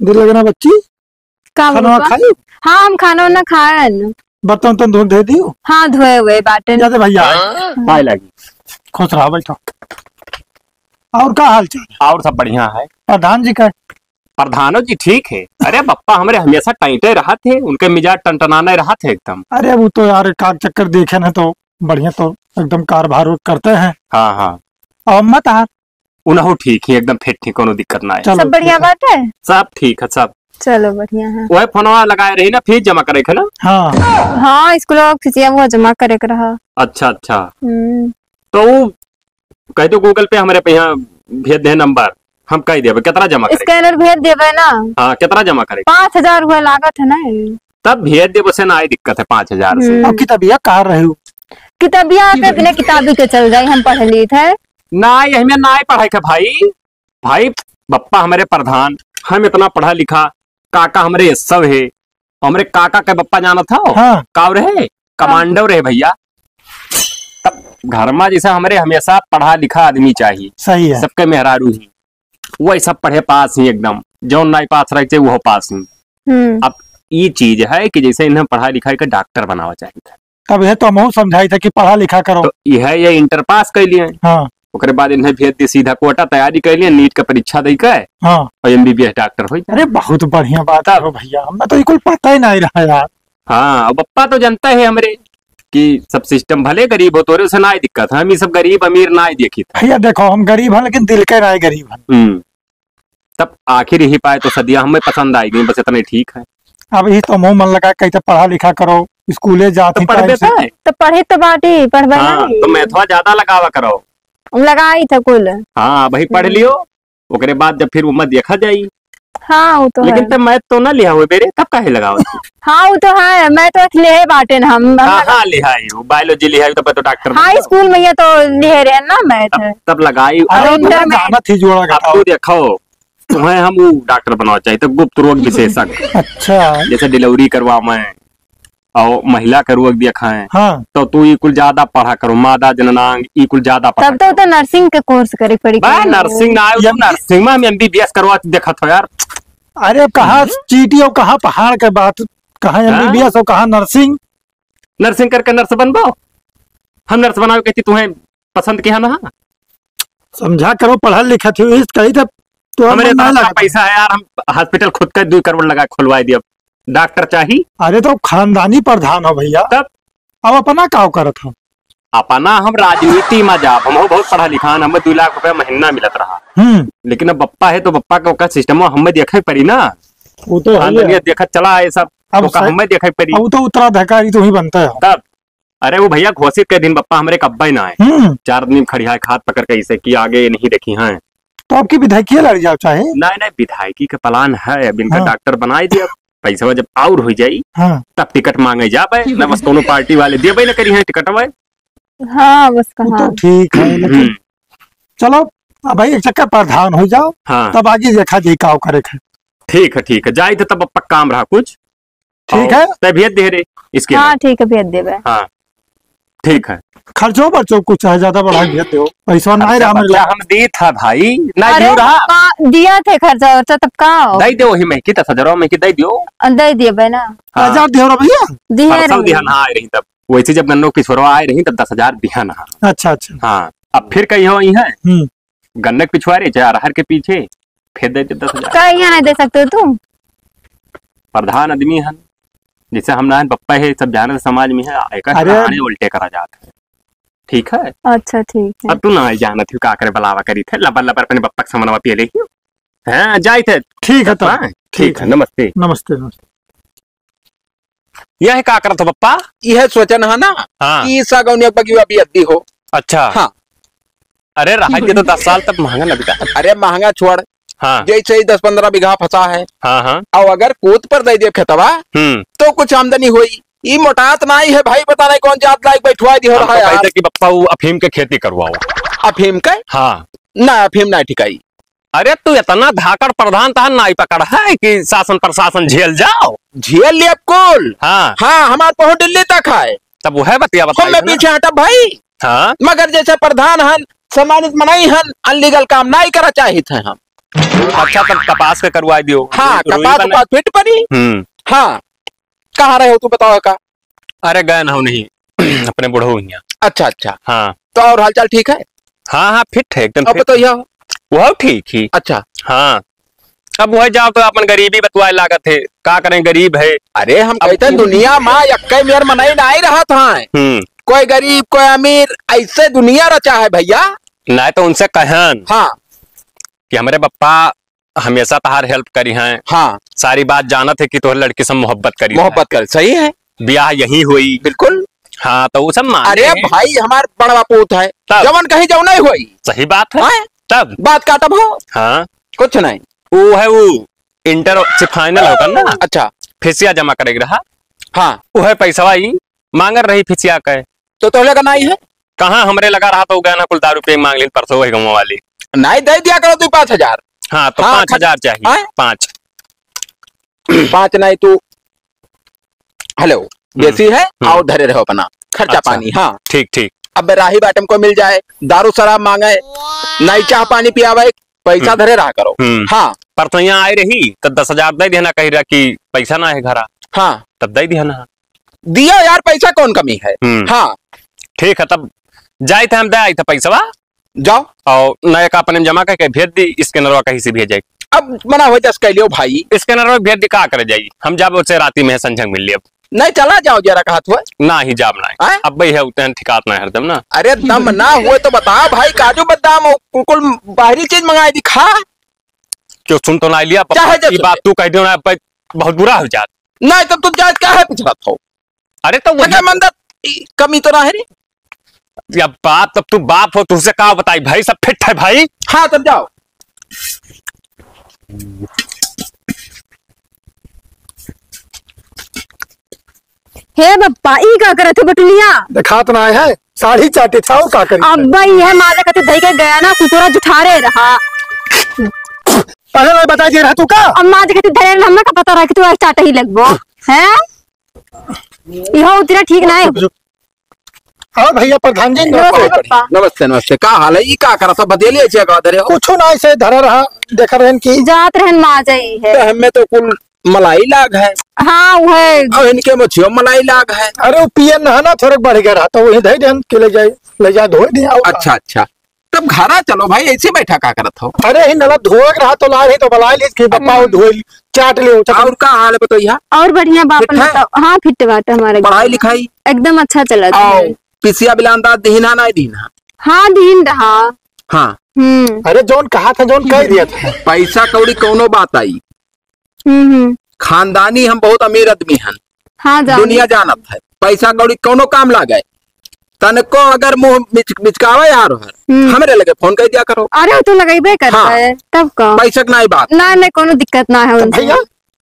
दिल लगना बच्ची खाना खाई। हाँ हम खाना वाना खाए। बर्तन तो धो दियो। हाँ धोए हुए बाटे भैया पाए लगी। खुश रहा बैठो। और क्या हाल चाल? और सब बढ़िया है। प्रधान जी का? प्रधानो जी ठीक है। अरे बप्पा हमारे हमेशा टाइटे रहा थे, उनके मिजाज टनटनाने रहा थे एकदम। अरे वो तो यार कार चक्कर देखे ना तो बढ़िया, तो एकदम कारभार करते हैं। हाँ हाँ और मत हार उन्हों ठीक ही एकदम फिट ठीक, कोनो दिक्कत ना है। सब बढ़िया बात है। सब ठीक है सब। चलो बढ़िया है। वही फोनवा लगाए रही ना, फीस जमा करे थे ना। हाँ हाँ स्कूल फीसिया वो जमा करे के रहा। अच्छा अच्छा तो कह दो गूगल पे हमारे पे यहाँ भेज दे नंबर, हम कह देवे कितना जमा करे। स्कैनर भेज देवे ना। हाँ कितना जमा करे? 5000 रुपया लागत है ना। तब भेज दे, उसे ना आई दिक्कत है 5000 से। अब किताबिया कहाँ रहे हो? किताबिया पे बिना किताबी के चल जाए, हम पढ़ लिए थे ना यही में ना पढ़ाई के भाई। भाई बप्पा हमारे प्रधान, हम इतना पढ़ा लिखा, काका हमारे ये सब है। हमारे काका के बप्पा जाना था। हाँ। काव रहे कमांडो रहे भैया। तब घर में जैसे हमारे हमेशा पढ़ा लिखा आदमी चाहिए। सही है। सबके मेहरारू ही वही सब पढ़े पास ही एकदम, जो नहीं पास रहे वो पास ही। अब ये चीज है कि जैसे इन्हें पढ़ा लिखा के डॉक्टर बनावा चाहिए। तब यह तो हम समझाई था कि पढ़ा लिखा करो। तो यह ये इंटर पास कर लिए। हाँ। ओकरे बाद इन्हें भेज दिए सीधा कोटा तैयारी कर लिए, नीट का परीक्षा दे के। हाँ। और एमबीबीएस डॉक्टर हो। अरे बहुत बढ़िया बात है भैया, हमें तो बिल्कुल पता ही नहीं रहा यार। हाँ और बप्पा तो जानता है हमरे कि सब सिस्टम भले गरीब हो तो से ना दिक्कत है, हम ये सब गरीब अमीर ना देखी था। भैया देखो हम गरीब हैं लेकिन दिल के नहीं गरीब हैं। तब आखिर ही पाए तो सदिया हमें पसंद आई गई, बस इतने ठीक है। अब ही तो मुंह मन लगा कहते पढ़ा लिखा करो, स्कूले जाते तो पढ़ तो पढ़े तो बाटी पढ़। हाँ, तो मैथवा ज्यादा लगावा करो। लगाई था कुल। हाँ वही पढ़ लियो, ओकरे बाद जब फिर उम्र देखा जाई। हाँ वो तो लेकिन तब मैथ तो ना लिया हुए मेरे, तब काहे लगाओ? हाँ वो तो है, मैं तो ले बाटे ना हम। हाँ लिया बायोलॉजी लिया तब तो डॉक्टर। हाँ स्कूल में ये तो ले रहे ना मैथ। तब लगाई। अरे देखो तुम्हें हम डॉक्टर बनवा चाहिए तो गुप्त रोग विशेषज्ञ। अच्छा जैसे डिलीवरी करवा मैं और महिला का रोग दिखाएं। हाँ। तो तू ये कुल ज्यादा पढ़ा करो, मादा जननांग ये कुल ज्यादा पढ़ा। तब तो नर्सिंग के कोर्स करे पड़ी। नर्सिंग ना आयो, नर्सिंग में हम एमबीबीएस करवा देखा था यार। अरे कहाँ चीटी और कहाँ पहाड़ के बात, कहाँ एमबीबीएस और कहाँ नर्सिंग। नर्सिंग करके नर्स बनवाओ, हम नर्स बनाओ कहती तुम्हें पसंद किया ना। समझा करो पढ़ा लिखा थी कही था तो हमारे पैसा है यार, हम हॉस्पिटल खुद का 2 करोड़ लगा खुलवाई दिया, डॉक्टर चाहिए। अरे तो खानदानी प्रधान हो भैया। तब अब अपना क्या करत हो? अपना हम राजनीति में जाब, हम बहुत पढ़ा लिखा, हमें 2 लाख रुपया महीना मिलत रहा। लेकिन अब बप्पा है तो बप्पा का सिस्टम हमें देखे पड़ी ना। वो तो देखा चला है सब, हमें देखे पड़ी। अब तो उत्तराधिकारी तो ही बनता है तब। अरे वो भैया घोषित के दिन बप्पा हमारे कब्बा ही ना है, 4 दिन खड़िया खाद पकड़ के इसे की आगे नहीं देखी है। तो आपकी विधायकी लड़ जाओ चाहे। नहीं विधायकी का प्लान है, अब इनका डॉक्टर बनाई दिया, पैसा जब और हो जाई तब टिकट मांगे जा पाए न, बस दोनों पार्टी वाले दिए भाई ना करी है टिकट भाई। हाँ बस तो ठीक है लेकिन चलो अब भाई एक चक्कर प्रधान हो जाओ। हाँ तब आगे देखा जी का करे। ठीक है जाए थे तब अब काम रहा कुछ। ठीक है तब भेज दे रहे इसके। हाँ ठीक है भेज देवे। हाँ ठीक है। खर्चो बच्चों कुछ है ज्यादा बढ़ा भेज दो, पैसा नहीं रहा हम दी था भाई ना दिया थे खर्चा वर्चा तब का दे दो ही में की 10,000 में की दे दियो। दे दिए भाई ना 1000 दियो भैया दिया ना आए रही तब, वैसे जब गन्नो पिछुआ आए रही तब 10,000 दिया ना। अच्छा अच्छा। हाँ अब फिर कहीं हो है गन्ने के पिछुआरे चाहे अरहर के पीछे फिर दे 10,000। क्या यहाँ नहीं दे सकते तुम? प्रधान आदमी है जैसे हम ना पप्पा है सब जाने समाज में है, एक उल्टे करा जाता है। ठीक है। अच्छा ठीक है। अब तू ना जाना थी का करे बलावा करी थे लबर लबर अपने बप्पा के समनवा पिए लेगी। हाँ जाए थे। ठीक है तो ठीक है। नमस्ते नमस्ते नमस्ते। यह का करत हो पप्पा? यह सोचन है ना कि सागौनिया की अभी अद्दी हो। अच्छा हाँ। अरे रहा तो 10 साल तक महंगा लगता। अरे महंगा छोड़। हाँ। जैसे ही 10-15 बीघा फंसा है। हाँ हाँ। और अगर कूद पर दे दे खेतवा तो कुछ आमदनी हुई। ये मोटात नहीं है भाई, पता नहीं कौन जात लायक बैठवा दी हो रहा है यार। कि बप्पा अफीम के खेती करवाओ। अफीम के? हाँ ना अफीम ना ठिकाई। अरे तू इतना धाकड़ प्रधान तहन नाई पकड़ है कि शासन प्रशासन झेल जाओ। झेल लिया कुल। हाँ हाँ हमारे पहुंच दिल्ली तक है। तब वो है बतिया बता मैं पीछे हटा भाई। हाँ मगर जैसे प्रधान हन सम्मानित मनाई हन अनलीगल काम नहीं करा चाहिए थे हम। अच्छा तब कपास के करवा दियो। हाँ रुई कपास बने- कपास फिट पड़ी। हाँ कहाँ रहे हो तू बताओ का। अरे गए ना नहीं अपने बुढ़ो हियां। अच्छा अच्छा हाँ तो और हालचाल ठीक है। हाँ हाँ फिट है एकदम अब फिट। बताइए। वह ठीक ही। अच्छा हाँ अब वह जाओ तो अपन गरीबी बतवाए लागत है, का करें गरीब है। अरे हम कहते हैं दुनिया माँ यक्के मेयर मनाई ना ही रहा था। कोई गरीब कोई अमीर ऐसे दुनिया रचा है भैया। नहीं तो उनसे कहन हाँ कि हमारे पप्पा हमेशा तहार हेल्प करी हैं। हाँ सारी बात जानत है कि तोहर लड़की से मोहब्बत करी मोहब्बत कर सही है ब्याह यही हुई। बिल्कुल। हाँ तो वो सब माने अरे हैं। भाई हमार बड़वा पूत है तब। जवन कहीं जाऊ नहीं हुई। सही बात है। हाँ? तब बात काटब हो हाँ कुछ नहीं। वो है वो इंटर से फाइनल होकर ना अच्छा फिसिया जमा करेग रहा। हाँ वो है पैसा ही मांगर रही फिसिया के। तो तोहले का नहीं है। कहाँ हमरे लगा रहा तो गया ना कुल दारू पे मांग ली परसों वही गाँव वाली। नहीं दे दिया करो तू 5,000। हाँ तो हाँ, 5,000 चाहिए। हाँ? 5 5 नहीं तू हेलो देसी है और धरे रहो अपना खर्चा अच्छा। पानी। हाँ ठीक ठीक। अब राही बाटम को मिल जाए दारू शराब मांगे नहीं चाह पानी पियावे पैसा धरे रहा करो। हाँ पर तो यहाँ आई रही तो 10,000 दे देना कही रहा कि पैसा ना है घरा हाँ तब दे दिया ना। दिया यार पैसा कौन कमी है। हाँ ठीक है तब जाए थे हम दे आई था पैसा जाओ और नया का अपने जमा करके भेज दी स्कैनरवा कहीं से भेज जाए। अब मना हो जस कह लियो भाई स्कैनरवा भेज दी का करे जाई हम जब उससे राती में संजंग मिल ली। अब नहीं चला जाओ जरा कहा हुआ ना ही जाब ना आए? है अब भाई है उतने ठिकात ना है हरदम ना। अरे दम ना हुए तो बता भाई काजू बादाम और कुल बाहरी चीज मंगाई दिखा। क्यों सुन तो ना लिया चाहे जब ये बात तू कह दो ना बहुत बुरा हो जात। नहीं तब तुम जायज क्या है पिछड़ा हो अरे तो क्या मंदर कमी तो ना है रे। या बाप तब तू बाप हो तुझसे कहा बताई भाई सब फिट है भाई। हाँ तब जाओ। हे बप्पा ई का करत हो बटुलिया। देखा तो ना है साड़ी चाटे था वो का करी। अब ये माजा कते धई के गया ना कुकुरा जुठारे रहा। पहले नहीं बता दिया रहा तू का। अब माजा कते धरे हमरा का पता रहा कि तू ऐसा चाट ही लगबो हैं। इहो उतना ठीक ना है। हाँ भैया प्रधान जी नमस्ते पप्पा। नमस्ते नमस्ते का हाल है ये का करा सब बदलिए छे का धरे हो। कुछ ना ऐसे धरा रहा देखा रहन की जात रहन माजा ही है। तो हमें तो कुल मलाई लाग है हाँ वो है। और इनके मुझियो मलाई लाग है। अरे वो पियन ना ना थोड़ा बढ़ गया रहा तो वही दे देन के ले जाए धोए दे। अच्छा अच्छा तब घरा चलो भाई ऐसे बैठा का करत हो। अरे ही नला धोए रहा तो ला रही तो बुला ली कि पप्पा वो धोए चाट ले और का हाल है बताइए। और बढ़िया बापन फिट है? बताओ। हाँ फिट बात है हमारे पढ़ाई लिखाई एकदम अच्छा चला आओ पिसिया बिलांदा दीना नहीं दीना। हाँ दिन रहा। हाँ अरे जोन कहा था जोन कह दिया था। पैसा कौड़ी कोनो बात आई खानदानी हम बहुत अमीर आदमी हैं। हाँ दुनिया जानत है पैसा कौड़ी कोनो काम लागे तनको अगर मुंह मिचकावे यार हमरे लगे फोन कर दिया करो। अरे तो लगाइबे करता हाँ। है तब का पैसा की नहीं बात। ना नहीं कोनो दिक्कत ना है उनसे। भैया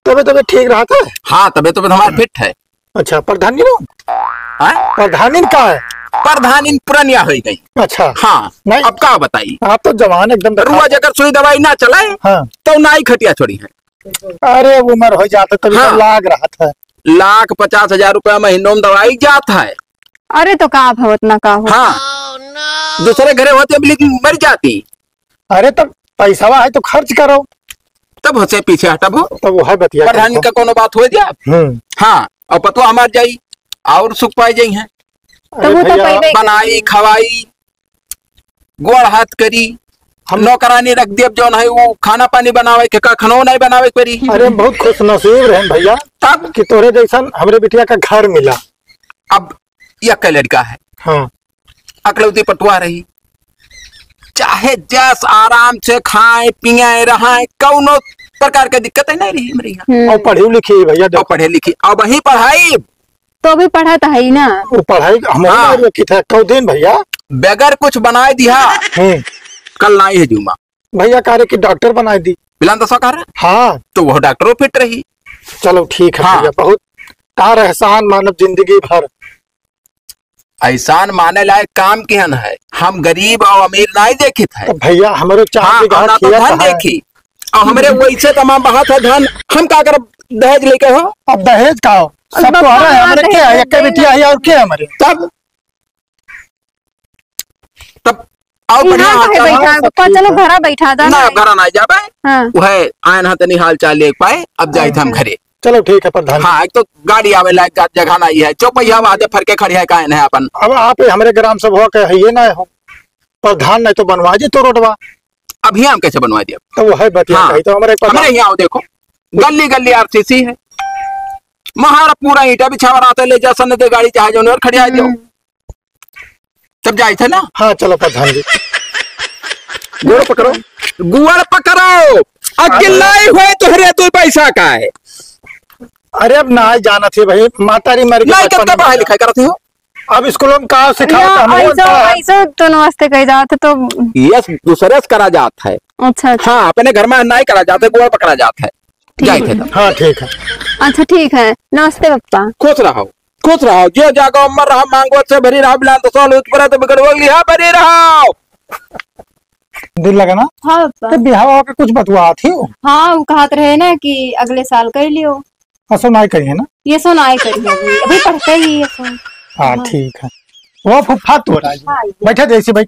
तबे ठीक रहा था। हाँ तबे तो हमारा फिट है। अच्छा प्रधान जी हाँ? प्रधान का है प्रधान इन पुरानिया हो गई। अच्छा हाँ नहीं। अब का बताई आप तो जवान एकदम रुआ अगर सुई दवाई ना चले हाँ। तो ना ही खटिया छोड़ी है। अरे उम्र हो जाता तभी हाँ। तो लाग रहा था। 1,50,000 रुपया महीनों में दवाई जाता है। अरे तो का भवत ना का हो। हाँ दूसरे घरे होते लेकिन मर जाती। अरे तब पैसा है तो खर्च करो तब होसे पीछे हटबो तो वो है बतिया प्रधान का कोनो बात हो दिया। हाँ और पतो हमार जाई और सुख पाई जाई है। तो वो तो पहले बनाई खवाई गोड़ हाथ करी हम नौकरानी रख दिया जौन है वो खाना पानी बनावे के का खनो नहीं बनावे करी। अरे हम बहुत खुश नसीब रहे भैया तब कि तोरे जैसा हमरे बिटिया का घर मिला। अब यह का लड़का है हाँ अकलौती पटुआ रही चाहे जस आराम से खाए पिए रहा कौनो प्रकार के दिक्कत नहीं रही हमारे यहाँ। और पढ़ी लिखी भैया और देखो पढ़े लिखी अब वही पढ़ाई तो भी पढ़ा तो है ही ना। वो पढ़ाई हाँ। हमारे रखी था कौ दिन भैया बगैर कुछ बनाए दिया कल ना है जुमा भैया कार्य की डॉक्टर बनाई दी बिलान दसा कर हाँ तो वह डॉक्टरों फिट रही। चलो ठीक है हाँ। भैया बहुत तार एहसान मानव जिंदगी भर। एहसान माने लायक काम किहन है हम गरीब और अमीर नहीं देखित है। तो भैया हमारे हाँ चार ना तो धन देखी और हमारे वैसे तमाम बहुत है धन हम का कर दहेज लेके हो। अब दहेज का हो सब तो हमारे है हमारे क्या है एक बिटिया है और क्या है हमारे तब आओ बढ़िया यहाँ हाल कहे चाल है। बैठा पप्पा, चलो घर बैठा था ना घर ना जाबे हाँ वह आयन हा तनी हाल चाल ले पाए अब जाए थे हम घरे। चलो ठीक है प्रधान जी। हाँ एक तो गाड़ी आवे लायक जगह नहीं है, चौपहिया वादे फरके खड़ी है कायन है अपन। अब आप हमारे ग्राम सभा के है ये ना हो प्रधान, नहीं तो बनवा जी तो रोडवा। अभी हम कैसे बनवा दिया? तो वो है बतिया हाँ। कही तो हमारे हमारे यहाँ आओ देखो गली गली आरसीसी है, महारा पूरा ईटा बिछावा रहता ले जा सन दे गाड़ी चाहे जो खड़ी आ जाओ तब जाए थे ना। हाँ चलो प्रधान जी। गुड़ पकड़ो गुड़ पकड़ो अकेलाई हुए तुहरे तू पैसा का है। अरे अब ना जाना थी भाई, मातारी मर नहीं गई कितना पढ़ाई लिखाई करते हो? अब स्कूलों में कहा सिखाओ ऐसा तो नमस्ते कही जाते तो यस दूसरे से करा जाता है। अच्छा अच्छा हाँ अपने घर में नहीं करा जाता है, गुड़ पकड़ा जाता है। जाए थे तब। हाँ ठीक है। अच्छा ठीक है, नमस्ते पप्पा। खुश रहो जो जागो मर रहा मांगो से भरी रहा बिलान तो सोल उठ पर तो बिगड़ लिया भरी रहो। दिल लगा ना। हाँ पप्पा। तो बिहाव के कुछ बतवा थी हाँ वो कहते रहे ना कि अगले साल कर लियो। असो नहीं कही है ना। ये सो ना करिए अभी पढ़ते ही ये सो। हाँ ठीक है। वो फुफा तो रहा है बैठे थे ऐसे भाई।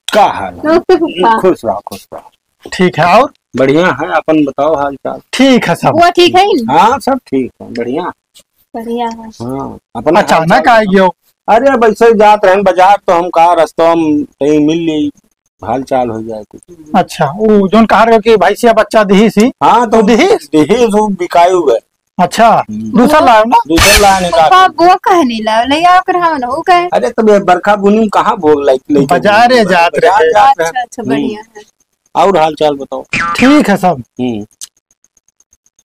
का हाल है? नमस्ते पप्पा। खुश रहो। ठीक है और बढ़िया है, अपन बताओ हाल चाल। ठीक है सब। वो ठीक है हाँ सब ठीक है, बढ़िया। बढ़िया है। हाँ अपन अचानक आएगी हो। अरे वैसे जात रहे बाजार तो हम कहा रास्ता में कहीं मिल ली, हाल चाल हो जाए कुछ। अच्छा वो जोन कहा रहे हो कि भाई सिया बच्चा दही सी। हाँ तो दहेज? दहेज वो बिकायु है। अच्छा दूसरा लाओ ना। दूसरे लाने का। पप्पा वो कहने ला ले आओ कर हम ना हो गए। अरे तो बरखा बुनी कहाँ भोग लाई बाजारे जात रहे। अच्छा अच्छा बढ़िया है। और हाल चाल बताओ। ठीक है सब।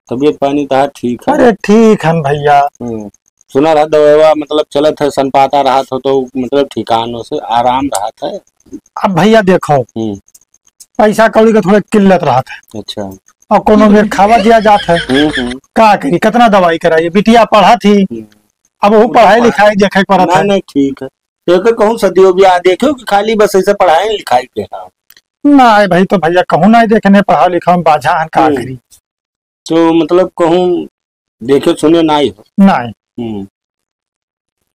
तबीयत पानी तो ठीक है। अरे ठीक है भैया। सुना रहा दवा मतलब चलत है, सनपाता रहा था तो मतलब ठिकानों से आराम रहा था। अब भैया देखो पैसा कौड़ी का थोड़ा किल्लत रहा था। अच्छा। और कोनो में खावा दिया जाता है का करी कितना दवाई कराइए, बिटिया पढ़ा थी अब वो पढ़ाई लिखाई देखे पड़ा था। नहीं ठीक है, एक कहूँ सदियों भी आ देखो कि खाली बस ऐसे पढ़ाई लिखाई के हाँ। ना भाई तो भैया कहूँ ना देखने पढ़ा लिखा बाझा का करी। तो मतलब कहूँ देखे सुने ना ही हो। नहीं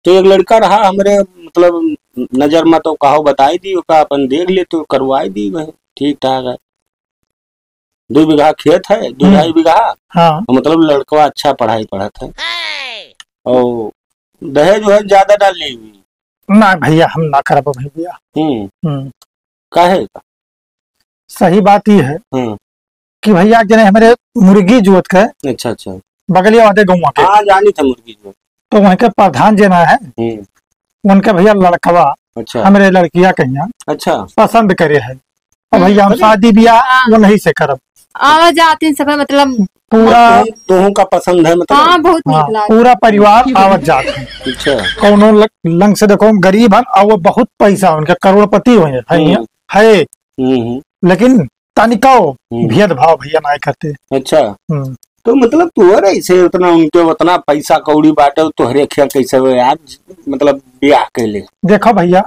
तो एक लड़का रहा हमारे मतलब नजर में तो कहो बताई दी का अपन देख ले तो करवाई दी वह ठीक ठाक है। 2 बीघा खेत है, 2-2.5 बीघा। हाँ। मतलब लड़का अच्छा पढ़ाई पढ़ा है और दहेज जो है ज्यादा डाल ली हुई। ना भैया हम ना करब भैया। काहे का? सही बात ये है कि भैया जने हमारे मुर्गी जोत के अच्छा अच्छा बगलिया वादे गाँव के। हाँ जानी था मुर्गी जो। तो वहीं के प्रधान जना है उनके भैया लड़कवा अच्छा हमारे लड़किया कहिया अच्छा पसंद करे है और भैया हम शादी ब्याह वो नहीं से करब। आवाज आती है सब मतलब पूरा दोनों का पसंद है मतलब। हाँ बहुत हाँ, निकला। पूरा परिवार आवत जात है। अच्छा कौनो लंग से देखो गरीब है और वो बहुत पैसा उनके करोड़पति हुए है लेकिन तनिकाओ भेदभाव भैया नहीं करते। अच्छा तो मतलब तुहरे ऐसे उतना उनके उतना पैसा कौड़ी बाटे तुहरे खेल कैसे हुए यार मतलब ब्याह के लिए। देखो भैया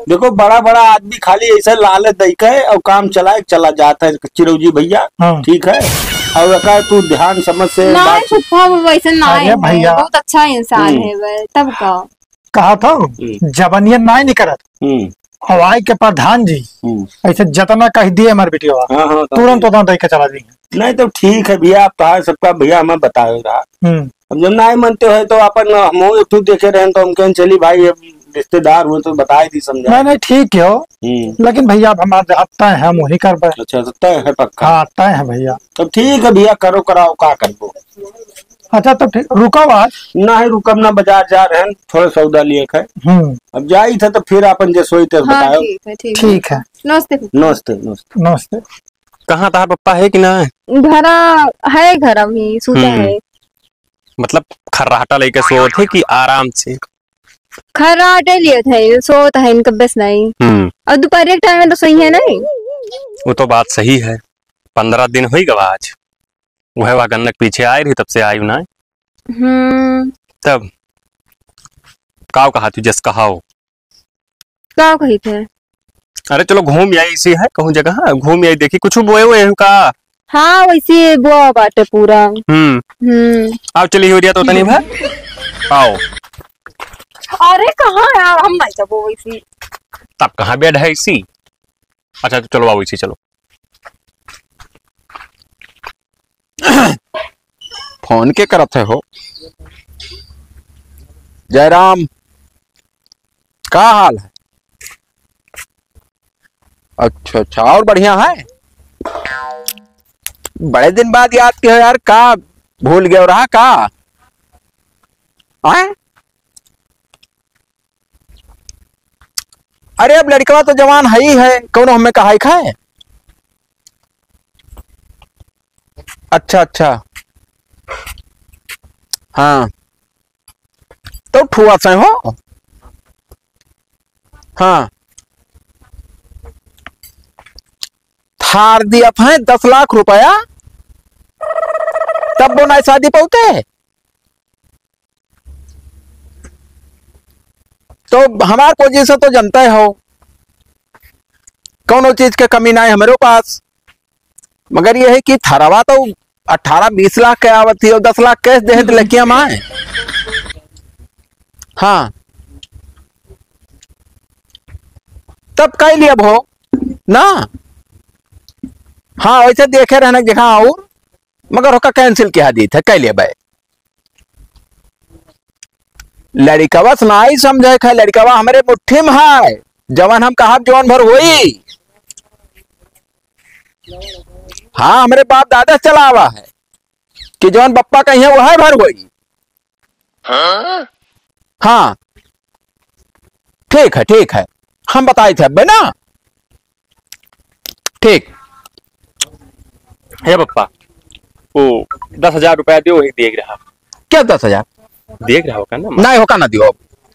देखो बड़ा बड़ा आदमी खाली ऐसे लालच दे के और काम चला जाता है चिरौजी भैया। ठीक है और तू ध्यान समझ से वैसे ना अरे भैया बहुत अच्छा इंसान है वह तब का कहा था जबनियन नहीं निकलत हवाई के प्रधान जी ऐसे जतना कह दिए हमारे बेटिया तुरंत उतना दे के चला दी। नहीं तो ठीक है भैया आप कहा सबका भैया हमें बताए रहा। अब जब नहीं मानते हो तो अपन हम एक देखे रहे तो हम कहें चली भाई रिश्तेदार हुए तो बताए दी समझा। नहीं ठीक है लेकिन भैया अब हमारे हफ्ता है हम वही कर पाए। अच्छा तय है पक्का। हाँ तय है भैया। तो ठीक है भैया करो कराओ का करबो। अच्छा तो ठीक रुको बात ना ही रुकम ना बाजार जा रहे हैं थोड़ा सौदा लिए है। अब जाई था तो फिर अपन जो सोई थे बताओ। ठीक है नमस्ते नमस्ते नमस्ते नमस्ते। कहाँ था पप्पा है कि ना? घरा है घर अभी सूता है। मतलब खर्राटा लेके सो थे कि आराम से? खर्राटे लिए थे सोता है इनका बस नहीं। और दोपहर के टाइम में तो सही है नहीं। वो तो बात सही है 15 दिन हुई गवा आज वह गन्नक पीछे आई रही तब से आई ना। तब काव कहा तू जस कहाओ क्या कही थे? अरे चलो घूम आई इसी है कहूँ जगह घूम आई देखी कुछ बोए हुए का। हाँ वैसे वो बाटे पूरा। आओ चली हो रिया तो तनी भाई आओ। अरे कहाँ यार, हम नहीं जब वैसी। तब कहाँ बेड है इसी। अच्छा तो चलो बाबू इसी चलो। फोन के करत है हो जयराम, क्या हाल है? अच्छा अच्छा, और बढ़िया है। बड़े दिन बाद याद किया यार, का भूल गए रहा का आए? अरे अब लड़का तो जवान है ही है, कौन हमें कहा खाए। अच्छा अच्छा, हाँ तो ठुआ से हो। हाँ थार दिया था 10 लाख रुपया, तब बोना शादी पहुंचे। तो हमारे पोजीशन तो जनता हो, कौन चीज के कमी ना है हमारे पास। मगर यह है कि थरवा तो 18-20 लाख के आवत थी और 10 लाख कैश दे तो लड़कियां माए। हाँ तब कह लिया भो ना। हाँ वैसे देखे रहने जगह और, मगर होका कैंसिल किया दी था, कह लिया भाई। लड़कवा सुनाई समझे खा, लड़कवा हमारे मुट्ठी में है, जवान हम कहा जवान भर हुई। हाँ हमारे बाप दादा चला हुआ है कि जवान बप्पा कहीं है वह भर हुई। हाँ ठीक है, हम बताए थे अब ना। ठीक है पप्पा, वो 10,000 रुपया दो, एक देख रहा। क्या 10,000 देख रहा होगा ना? नहीं होगा ना दियो,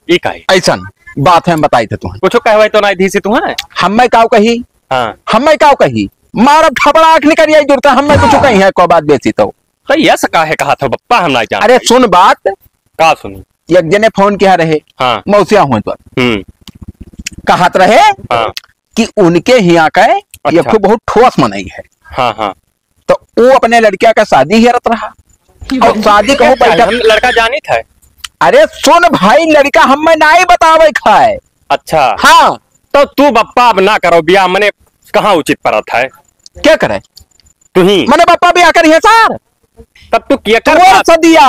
एक है ऐसा बात है, हम बताई थे तुम्हें कुछ कहवाई तो नहीं दी से तुम्हें। हमें काव कही, हाँ हमें काव कही, मारा थपड़ा आंख निकल आई जुड़ता, हमें कुछ कही है, कोई बात बेसी तो यस काहे कहा था पप्पा, हम नहीं जान। अरे सुन बात, का सुनी? एक जने फोन किया रहे, हाँ मौसिया हुए तो कहत रहे हाँ कि उनके यहाँ का अच्छा। एक बहुत ठोस मनाई है। हाँ हाँ तो वो अपने लड़किया का शादी हेरत रहा, और शादी कहूँ बैठक। लड़का जानी था। अरे सुन भाई, लड़का हमें नहीं बतावे खाए। अच्छा हाँ तो तू बप्पा अब ना करो बिया, मैंने कहाँ उचित पड़ा था। क्या करे तू ही मैंने पापा भी आकर है सर, तब तू किया कर सदिया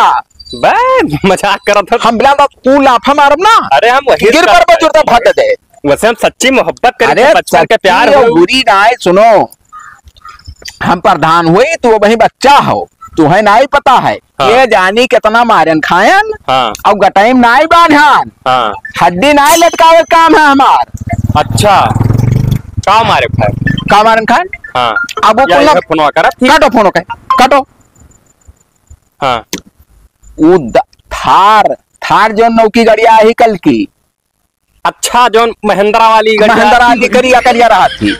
मजाक करा था। हम बिला तू लाफा मारब ना। अरे हम वही गिर पर जुड़ता फट दे। वैसे हम सच्ची मोहब्बत करें, अरे बचपन के प्यार हो। बुरी ना है, सुनो हम प्रधान हुए तू वही बच्चा हो, तुम्हें नहीं पता है। हाँ। ये जानी कितना मारन खायन, हाँ और गटाइम नहीं बांधन, हाँ हड्डी नहीं लटकावे काम है हमार। अच्छा का मारे भाई का मारन खान। हाँ अब वो फोन करा थी। काटो फोन के काटो। हाँ वो थार जो नौकी गड़िया ही कल की। अच्छा जो महिंद्रा वाली करिया रहा थी,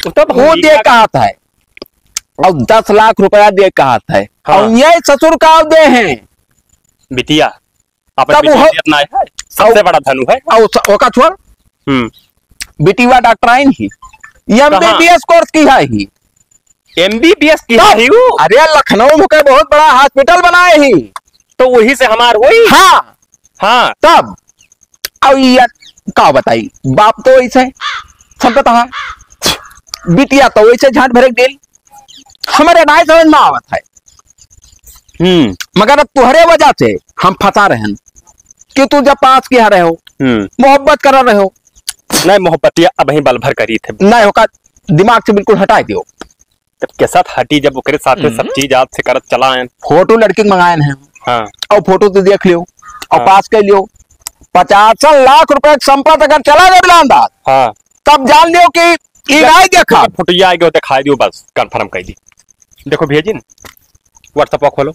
तो वो दे कहा था, और 10 लाख रुपया दे कहा था। हाँ। और ये ससुर का दे हैं बिटिया, तब वो इतना है सबसे बड़ा धनु है। और ओका छोड़, बिटिया डॉक्टराइन ही MBBS कोर्स की है ही, MBBS की है वो। अरे लखनऊ में बहुत बड़ा हॉस्पिटल बनाए ही, तो वही से हमार हुई। हाँ हाँ तब अब ये का बताई, बाप तो वैसे सब पता है, बिटिया तो वैसे झाट भरे दिल, हमारे नहीं समझ में आवत है। मगर अब तुम्हारे वजह से हम फंसा रहे हैं कि तू जब पास किया रहे हो, मोहब्बत कर रहे हो। नहीं मोहब्बत अब ही बल भर करी थे, नहीं होगा दिमाग से बिल्कुल हटा दियो। तब के साथ हटी, जब ओकरे साथ में सब चीज आज से करत चला है। फोटो लड़की मंगाए हैं, हाँ और फोटो तो देख लियो और हाँ। पास कर लियो। 50 लाख रुपए संपत्ति अगर चला गया बिलांदाज, हाँ तब जान लियो कि नहीं देखा फुटिया आएगा तो खा दियो, बस कंफर्म कर दी। देखो भेजिन व्हाट्सएप खोलो,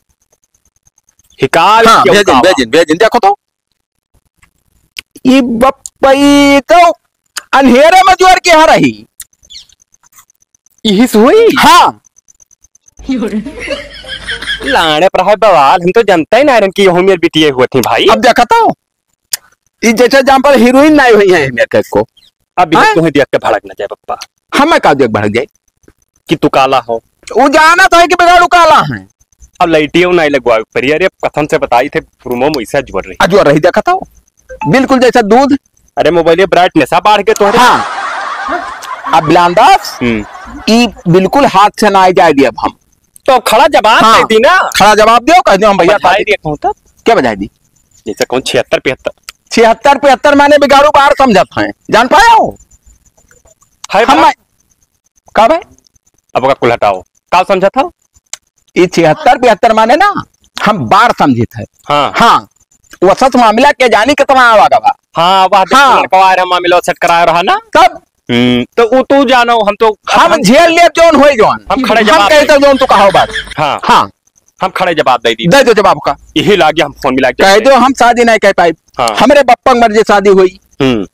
हिकाल हाँ, भेजिन देखो तो ये बप्पई तो अंधेरे में जोर के रही यही हुई। हाँ लाने पर है बवाल, हम तो जानता ही नहीं कि मेरी बिटिया हुआ थी भाई। अब देखा तो ये जैसे जहां पर हीरोइन नहीं हुई है मेरे को, अब तुम्हें देख के भड़क न जाए पप्पा। हमें का देख भड़क जाए कि तू काला हो, वो जाना था कि बिगाड़ू काला है। अब लाइटियों नहीं लगवा पर, अरे कथन से बताई थे रूमो में ऐसा जुड़ रही अजवर रही देखा था बिल्कुल जैसा दूध। अरे मोबाइल ब्राइटनेस बाढ़ के तो हाँ अब बिलांदास ई बिल्कुल हाथ से ना जाए दी। अब हम तो खड़ा जवाब हाँ, दे दी ना। खड़ा जवाब दो कह दो हम भैया बधाई दिए कहूं तब क्या बजाई दी। जैसे कहूं 76 76 माने बिगाड़ू बाहर समझत है जान पाया हो है हम कब है अब का कुल हटाओ का समझा था ये 76 माने ना हम बार समझे थे। हाँ हाँ वो सच मामला के जानी कितना आवागा बा। हाँ वह हाँ। कवा रहा मामला सेट करा रहा ना तब तो वो तू जानो हम तो हम झेल ले जोन होई जोन हम खड़े हम जवाब कहते जोन तो कहो बात। हाँ हाँ हम खड़े जवाब दे दी दे दो जवाब का यही लागे हम फोन मिला कह दो हम शादी नहीं कह पाए। हाँ। हमारे बप्पा मर्जी शादी हुई।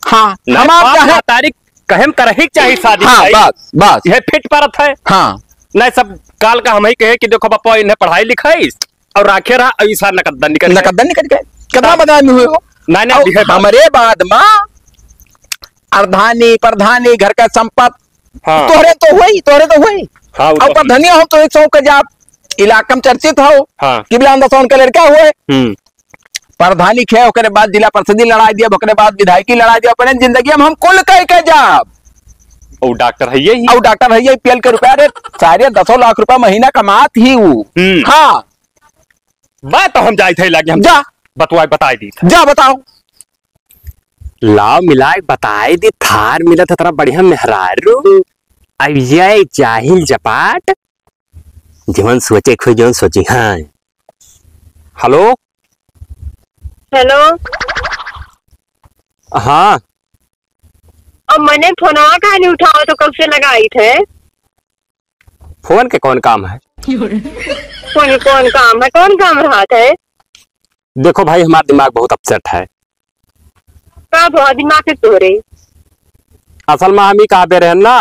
हाँ हम आप चाहे तारीख कहम करही चाहिए शादी हाँ भाई। बस बस यह फिट परत है हाँ नहीं सब काल का हम ही कहे कि देखो पापा इन्हें पढ़ाई लिखाई और राखे रहा ऐसा नकदन निकल गए। नकदन निकल गए कितना बदनामी हुए हो। नहीं नहीं दिखे बात। हमारे बाद माँ अर्धानी प्रधानी घर का संपत्ति हाँ तोहरे तो हुई हाँ वो और तो- प्रधानी हो तो एक सौ के जाप इलाका में चर्चित हो हाँ कि बिलांदासौन का लड़का हुए प्रधानी खे ओकरे बाद जिला परिषद लड़ा दिया ओकरे बाद विधायकी लड़ा दिया अपने जिंदगी में हम कुल कह के जाब और डॉक्टर है यही और डॉक्टर है पीएल के रुपया रे सारे 10 लाख रुपया महीना कमात ही वो। हाँ बात तो हम जाए थे लगे हम जा बतवाए बताए दी जा बताओ लाव मिलाए बताए दी थार मिला था तेरा बढ़िया मेहरारू अब ये जाहिल जपाट जीवन सोचे खुद जीवन सोची। हाँ हेलो हेलो हाँ अब मैंने फोनवा का नहीं उठाओ तो कब से लगाई थे। फोन के कौन काम है कौन कौन काम रहा था। देखो भाई हमारा दिमाग बहुत अपसेट है। का बहुत दिमाग से तोरे असल में हम ही कहा दे रहे हैं ना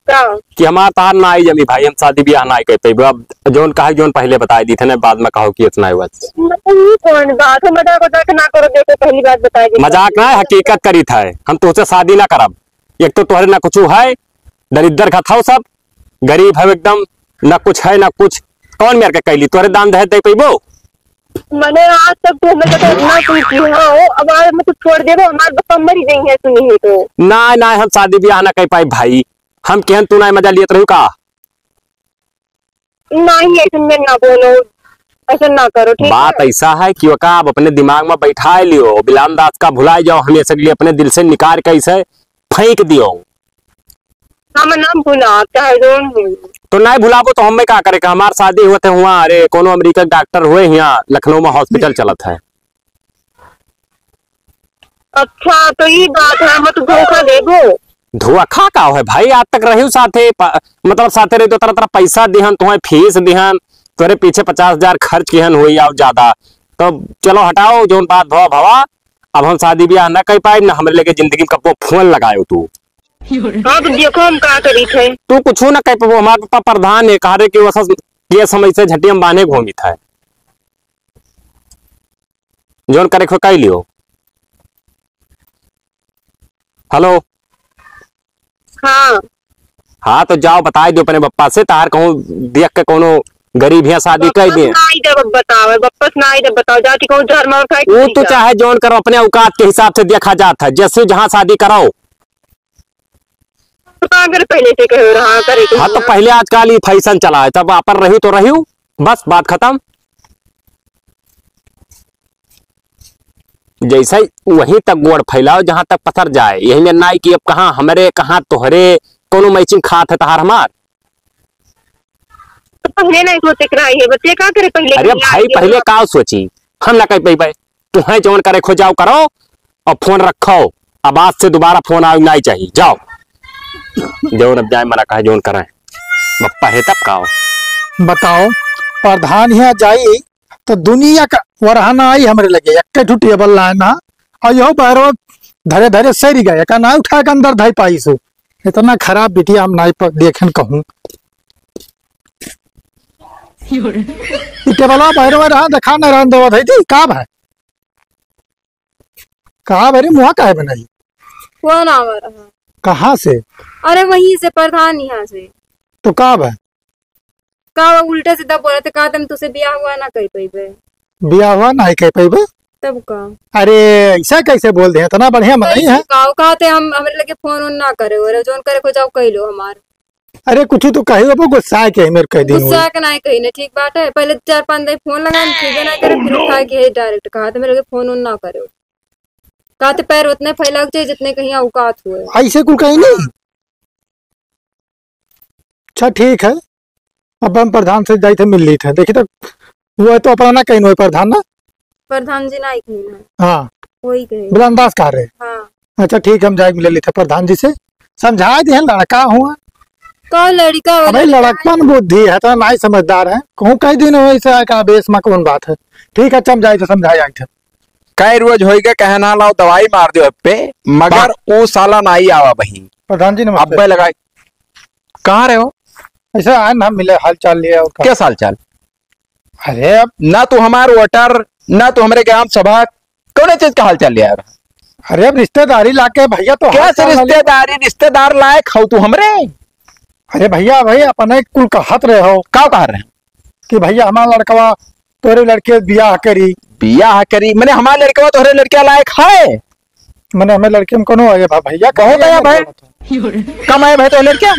का कि हमारा तार ना आई जमी भाई हम शादी ब्याह ना कहते अब जोन कहा जोन पहले बताई दी थे ना बाद में कहो कि इतना हुआ मतलब कौन बात है। मजाक ना करो देखो पहली बात बता दी मजाक ना है हकीकत करी था हम तुझसे शादी ना करब। एक तो तुम्हारे ना कुछ है दरिद्र का था सब गरीब है एकदम ना कुछ है ना कुछ कौन मेरे के कैली तोहरे दान दहेज दे पैबो। मैंने आज तक तो मैं तो इतना कुछ किया हो अब आज मैं कुछ छोड़ दे हमारे बप्पा मरी गई है सुनी है तो ना ना हम शादी ब्याह ना कह पाई भाई हम कहन तू ना मजा लियत रहू का नहीं ऐसे में ना बोलो ऐसा ना करो ठीक बात है। ऐसा है कि वका आप अपने दिमाग में बैठा लियो बिलाम दास का भुलाए जाओ हमेशा के लिए अपने दिल से निकाल के इसे फेंक दियो। हम नाम भुला चाहे जोन तो नहीं भुलाबो तो हमें क्या करे हमार शादी हुए थे वहाँ अरे कोनो अमेरिका डॉक्टर हुए यहाँ लखनऊ में हॉस्पिटल चलत है। अच्छा तो ये बात है मत धोखा देबो धुआ खा का है भाई आज तक रही साथे मतलब साथे रही तो तरह तरह पैसा दिहन तुम्हें फीस दिहन तोरे पीछे 50,000 खर्च किहन हुई और ज्यादा तो चलो हटाओ जो बात भवा भवा अब हम शादी ब्याह न कर पाए न हमारे लेके जिंदगी में कब फोन लगायो तू हाँ तो देखो हम का करी थे तू कुछ न कह पाबो हमारे पापा प्रधान है कहा रे कि वह ये समय से झटियम बांधे घूमी था जोन करे खो कह लियो। हेलो हाँ हाँ तो जाओ बताए दो अपने बप्पा से तार कहूँ देख के कोनो गरीब है शादी कर दे बताओ वापस ना आई बताओ जाती कहूँ धर्म और वो तो चाहे जोन करो अपने औकात के हिसाब से देखा जाता है जैसे जहाँ शादी कराओ। अगर पहले से कहो रहा करे हाँ तो पहले आजकल ये फैशन चला है तब आप रही तो रही बस बात खत्म। जैसे वहीं तक गोड़ फैलाओ जहां तक पसर जाए यही में नाई की अब कहाँ हमारे कहाँ तोहरे कोनो मैचिंग खात है तहार हमार। पहले नहीं सोचे कराई है बच्चे क्या करे पहले अरे भाई पहले का सोची हम ना कह पाई तुम्हें जोन करे खो जाओ करो और फोन रखो अब आज से दोबारा फोन आओ नहीं चाहिए जाओ जोन अब जाए मना कहे जोन करें बप्पा है तब का बताओ प्रधान यहाँ जाई तो दुनिया का वरहाना आई हमारे लगे एक टेबल लाए ना और यो पैरो धरे धरे सरी गए का ना उठा के अंदर धाई पाई सो इतना खराब बिटिया हम नाई पर देखन कहूँ टेबल पैरो रहा देखा न रहा दवा धाई थी का भाई कहा मेरी मुहा का है बनाई कौन आ रहा कहाँ से अरे वहीं से प्रधान यहाँ से तो का भाई का उल्टे सीधा बोला था कहा तुम तुझसे ब्याह हुआ ना कही पे बिया हुआ नहीं कह पाई तब का अरे ऐसा कैसे बोल दे, इतना बढ़िया नहीं है। कहा थे हम हमारे लगे फोन उन ना करे और जोन करे को जाओ कह लो हमार। अरे कुछ तो कही वो गुस्सा के मेरे कह दिन गुस्सा के नहीं कही ने ठीक बात है। पहले 4-5 दिन फोन लगा ठीक ना करे फिर उठा के डायरेक्ट कहा था मेरे लगे फोन उन ना करे। कहा थे पैर उतने फैलाओ चाहिए जितने कहीं औकात हुए। ऐसे कुल कहीं नहीं। अच्छा ठीक है, अब हम प्रधान से जाए थे मिल ली थे, देखी तो वो है तो अपना ना कहीं प्रधान ना प्रधान जी नहीं कही ना। हाँ वही कही बोला अंदाज कर रहे। हाँ अच्छा ठीक है, हम जाए मिले ली थे प्रधान जी से, समझा दिए लड़का हुआ। का लड़का अबे लड़कपन बुद्धि है तो नहीं समझदार है, कहूँ कई दिन वैसे आया बेस में कौन बात है। ठीक है चम जाए तो समझाए आए थे। कई रोज हो गए कहना लाओ दवाई मार दो पे, मगर वो साला नहीं आवा बही। प्रधान जी अब ने लगाई कहाँ रहे हो? ऐसे आए ना मिले हाल चाल लिया और क्या हाल चाल? अरे अब ना तो हमारे वोटर ना तो हमारे ग्राम सभा कौन चीज का हाल चाल लिया? अरे अब रिश्तेदारी लाके भैया तो क्या हाल से चाल वाले- रिश्तेदारी रिश्तेदार लायक हो तू हमरे? अरे भैया भाई अपने कुल कहत रहे हो का कह रहे हैं कि भैया हमारा लड़कवा तोरे लड़के बियाह करी, बियाह करी? मैंने हमारे लड़के तोहरे लड़किया लायक है? मैंने हमें लड़के में कौन है भैया कहो तो या भाई कम है भाई तो लड़किया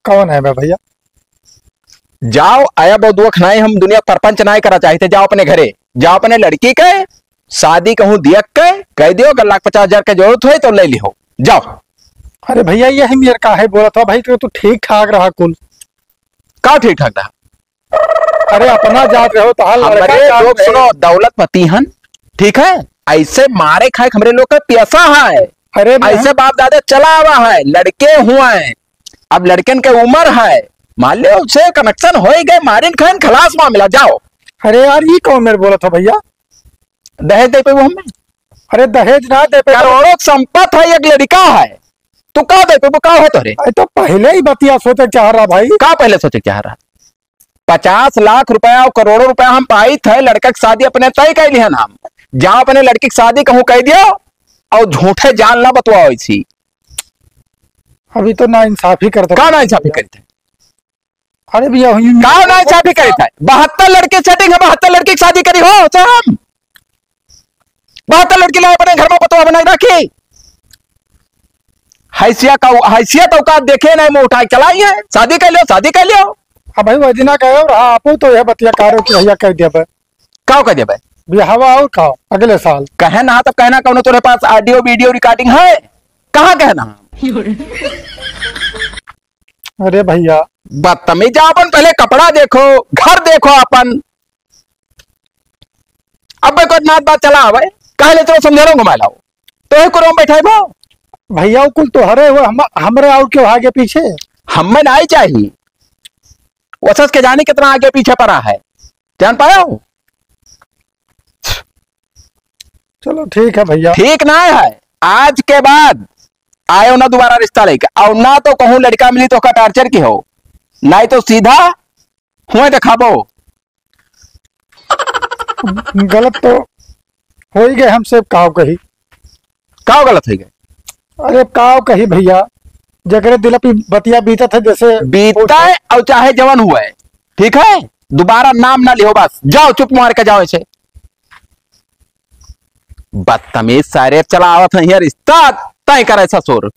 कौन है भैया? जाओ आया बहुत दुख नहीं, हम दुनिया परपंच नहीं करा चाहते। जाओ अपने घरे, जाओ अपने लड़की के शादी कहूँ दियक के कह दियो, अगर 1,50,000 की जरूरत हो तो ले लिहो जाओ। अरे भैया यही मेरे का है बोला था भाई, तो ठीक ठाक रहा कुल का ठीक ठाक रहा? अरे अपना जात रहो तो हाल लड़का हमारे जात लोग है। सुनो दौलतपति हन, ठीक है? ऐसे मारे खाए हमारे लोग का पैसा है, अरे ऐसे बाप दादा चला आवा है, लड़के हुआ है, अब लड़कन के उम्र है, मान लो उससे कनेक्शन हो ही गए, मारिन खान खलास मामला जाओ। अरे यार ये कौन मेरे बोला था भैया? दहेज दे पे वो हमें? अरे दहेज ना दे पे करोड़ों संपत्ति है, एक लड़का है, तू का दे पे वो का है तोरे? अरे तो पहले ही बतिया सोचे चाह रहा भाई। का पहले सोचे क्या रहा? 50 लाख रुपया और करोड़ों रुपया हम पाई थे, लड़का की शादी अपने तय कर लिया हम, जहां अपने लड़की की शादी कहूँ कह दियो और झूठे जान ना बतवाओ इसी। अभी तो ना इंसाफी करते का ना इंसाफी करते? अरे भैया का ना इंसाफी करे थे? 72 लड़के सेटिंग है, 72 लड़की की शादी करी हो हम, 72 लड़की लाए अपने घर में बतवा बनाई रखी। हैसियत औकात देखे नहीं, मुंह उठाए चलाई है, शादी कर लियो शादी कर लियो। अब भाई वह दिना कहो रहा आपो तो यह बतिया कारो कि भैया कह दिया भाई का कह दे भाई बिहावा और खाओ अगले साल कहे ना, तब कहना कौन तेरे पास ऑडियो वीडियो रिकॉर्डिंग है? कहाँ कहना? अरे भैया बदतमीज, अपन पहले कपड़ा देखो, घर देखो अपन। अब कोई नात बात चला भाई, कह ले चलो समझा घुमा लाओ तो करो बैठा है वो भैया कुल तो हरे हुए हमरे और क्यों आगे पीछे? हमें नहीं चाहिए, वसस के जाने कितना आगे पीछे पड़ा है, जान पाया हो? चलो ठीक है भैया। ठीक ना है, आज के बाद आयो ना दोबारा रिश्ता लेके, और ना तो कहूं लड़का मिली तो का टार्चर की हो, नहीं तो सीधा हुए दिखाबो। गलत तो हो ही गए हमसे, काव कही का गलत हो गए? अरे काव कही भैया, जगरे दिल पे बतिया बीता था जैसे बीता है और चाहे जवान हुआ है, ठीक है? दोबारा नाम ना लिहो, बस जाओ चुप मार के जाओ। ऐसे बदतमीज सारे चला आवत है रिश्ता तय कर ऐसा शोर।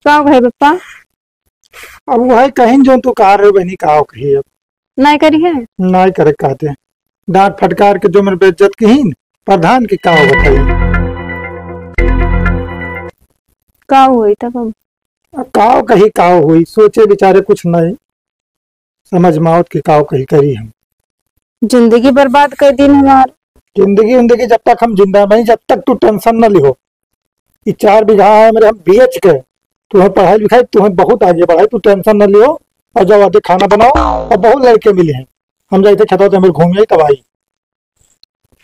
का है पप्पा? अब वो है कहीं जो तू कहा रहे बहनी काव कही अब नहीं करी है नहीं करे कहते डांट फटकार के जो मेरे बेइज्जत की ही प्रधान की काव बताइए का हुई तब हम काव कही काव हुई, सोचे बेचारे कुछ नहीं समझ माओत की काव कही करी हम। जिंदगी बर्बाद कर दी हमार। जिंदगी जब तक हम जिंदा नहीं, जब तक तू टेंशन न लिहो। ये 4 बीघा है मेरे, हम बेच के तुम्हें पढ़ाई लिखाई तुम्हें बहुत आगे बढ़ाई, तू टेंशन न लियो और जब आते खाना बनाओ, और बहुत लड़के मिले हैं, हम जाते खेता तो हमें घूमिए तब आई।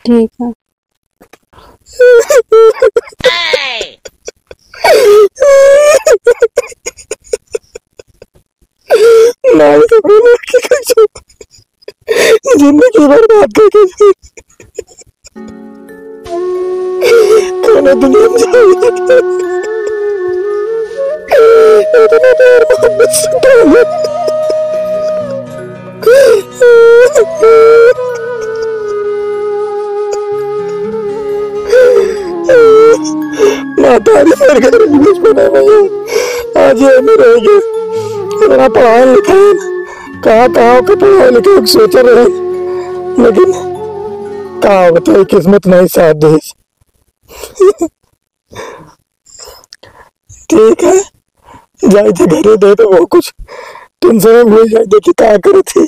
ठीक है नहीं तो बोलो कि कैसे जिंदगी बर्बाद करके खाना दुनिया में इतना देर मोहब्बत से तारी मेरे घर में कुछ बना भैया। आज ये में रह गए मेरा पढ़ाई लिखाई कहाँ कहाँ का पढ़ाई लिखाई सोच रहे, लेकिन कहाँ बताए किस्मत नहीं साथ दे। ठीक है, जाए थे घरे दे तो वो कुछ टेंशन में भूल जाए देखिए क्या करे थे।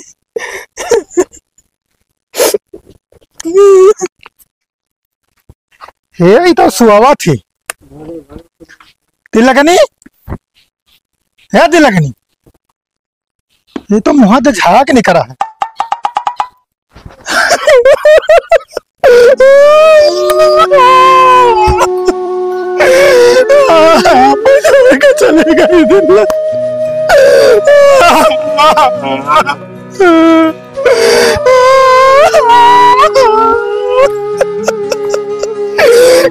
ये तो सुहावा थी तिलकनी है, तिलकनी ये तो मुहा तो झाक नहीं करा है। चलेगा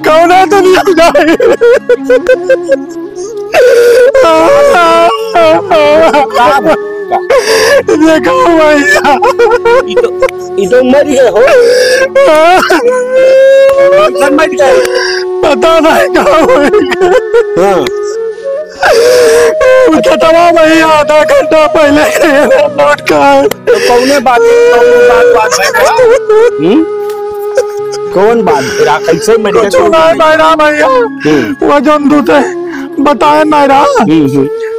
कौन है दुनिया जाए। देखो भैया इधर मर गए हो, मर गए, पता नहीं कहाँ हाँ खतरा भैया आधा घंटा पहले लौट का तो कौन बात कौन बात कैसे भैया वो जो दूते बताए नायरा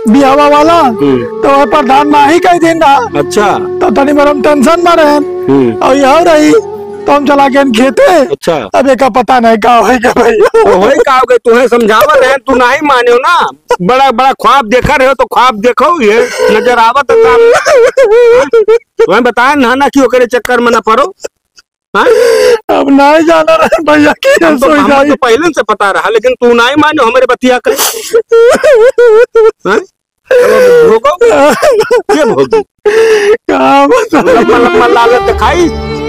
बिहावा वाला तो प्रधान ना ही कई दिन ना। अच्छा तो तनी मरम टेंशन में रहे और यह रही तो हम चला गए खेते। अच्छा अब एक पता नहीं का होगा भैया, तो होई का हो गए तुम्हें समझावा रहे तू नहीं माने हो ना। बड़ा बड़ा ख्वाब देखा रहे हो तो ख्वाब देखो ये नजर आवत तुम्हें बताया ना कि ओकरे चक्कर में ना पड़ो। अब नहीं जाना रहे भैया की हम तो पहले से पता रहा, लेकिन तू नहीं मानो हमारे बतिया कर लम्बा लालच दिखाई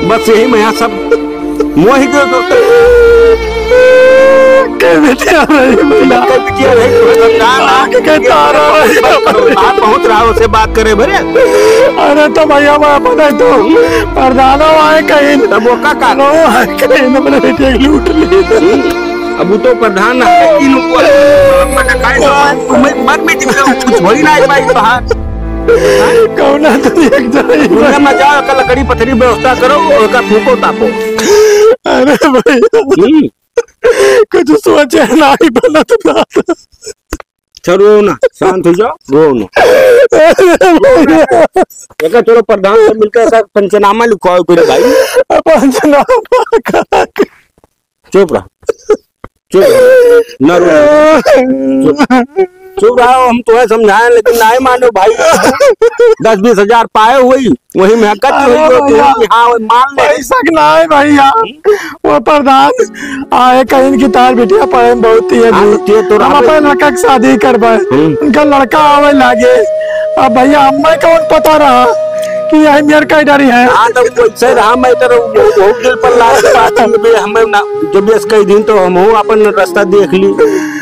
बस यही में यहाँ सब मोह पहुंच रहा उसे बात करे भरे। अरे तो भैया मैं अपने तो प्रधानो आए कहीं तब वो का कहीं अपने बेटे लूट ली। अब वो तो प्रधान है कौन में जाओ का लकड़ी पथरी व्यवस्था करो और फूको तापो। अरे भैया कुछ सोचे नहीं बना तो चलो ना शांत हो जाओ, रो ना चलो प्रधान से मिलकर पंचनामा लिखवाओ फिर भाई। पंचनामा चुप रहा, चुप न रो, चुप रहो। हम तुम्हें समझाए लेकिन नहीं मानो भाई। 10-20 हजार पाए हुई वही महकत हाँ मान ले पैसा नहीं भैया। वो प्रधान आए कहीं की तार बिटिया पढ़े बहुत ही है तो हम अपने लड़का की शादी करवाए, उनका लड़का आवे लागे। अब भैया हमें कौन पता रहा कि यही मेरे का डरी है। हमें जब कई दिन तो हम अपन रास्ता देख ली,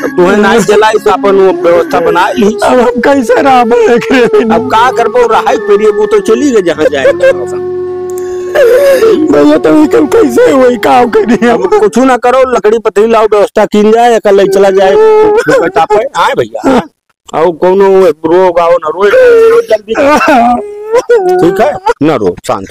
तुम्हें नहीं जलाई तो अपन व्यवस्था बना ली। अब हम कैसे रहा अब का करबो रहा फिर वो तो चली गए जहाँ जाए भैया तो कल कैसे वही काम करिए। अब कुछ ना करो, लकड़ी पतरी लाओ व्यवस्था की जाए कल चला जाए आए भैया। और कोनो रोग आओ ना रो जल्दी, ठीक है ना रो, शांत।